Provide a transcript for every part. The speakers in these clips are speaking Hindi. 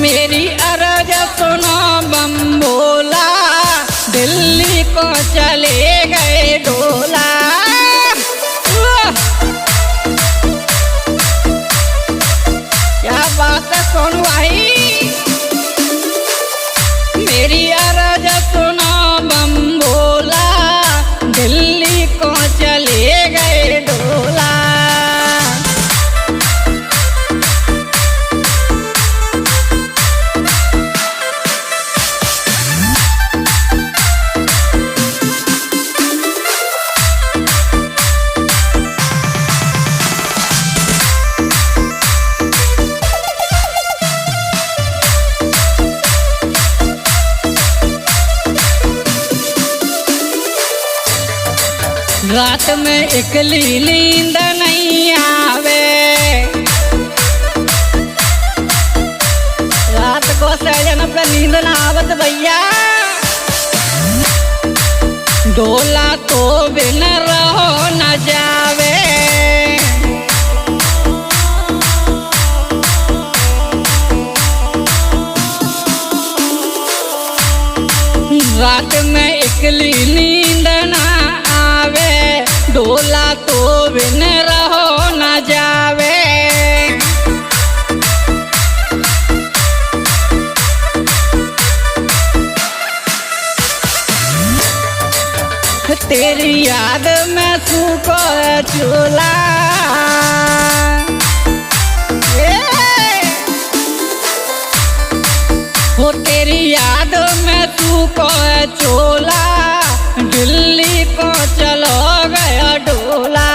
मेरी अर्ज सुनो बम बोला, दिल्ली को चले गए डोला। क्या बात है सोनू भाई, मेरी अर्ज सुनो बम बोला, दिल्ली को चले गए डोला। रात में इकली नींद नहीं आवे, रात को सहजन पे नींद ना आवत भैया, डोला तो बिन रहो न जावे। रात में इकली नींद ना आवे, डोला तो बिन रहो न जावे। तेरी याद में सूखो चूल्हा, हो तेरी याद में सूखो चूल्हा, दिल्ली को चलो गया डोला।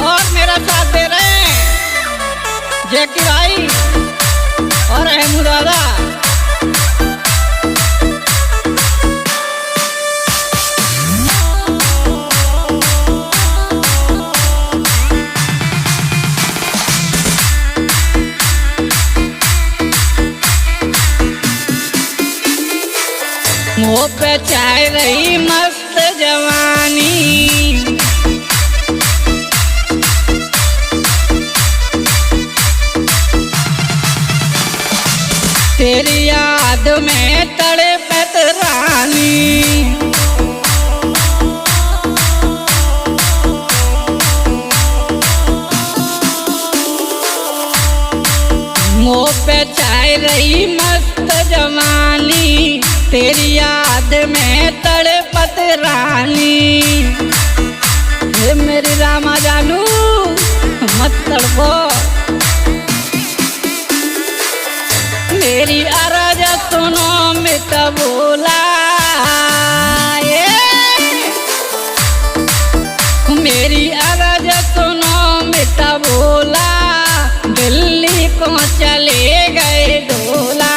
और मेरा साथ दे रहे हैं जैकी भाई और अहमद दादा। मुँह पे चाय रही मस्त जवानी, तेरी याद में तड़पत रानी। मुँह पे चाय रही मस्त जवानी, तेरी याद में तड़पत रानी। हे मेरी रामा जानू मत तड़पो, मेरी अर्ज सुनो मित बोला, मेरी अर्ज सुनो मित बोला, दिल्ली को चले गए डोला।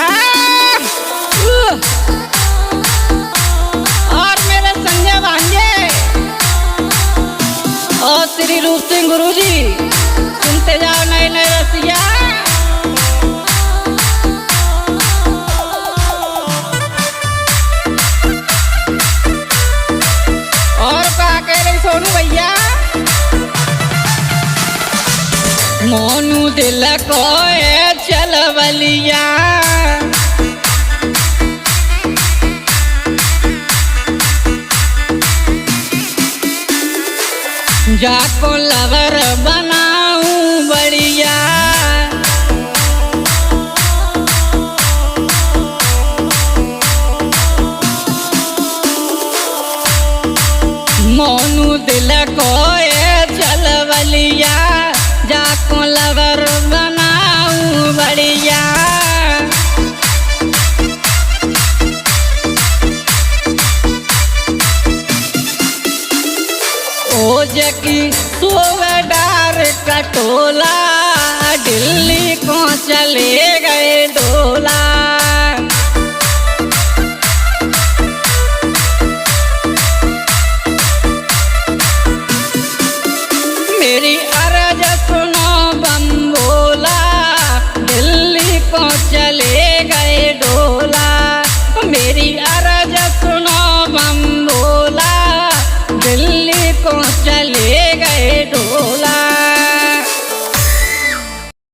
और श्री रूप सिंह गुरु जी सुनते जाओ नए नए रसिया। और क्या कह रही सोनू भैया, मोनू दिल को चलवलिया, जाको लवर बनाऊं बढ़िया, मोनू दिल को चलवलिया, जाको लवर बनाऊं बढ़िया। ओ जकी सोवडार कटोला, दिल्ली को चले गए डोला।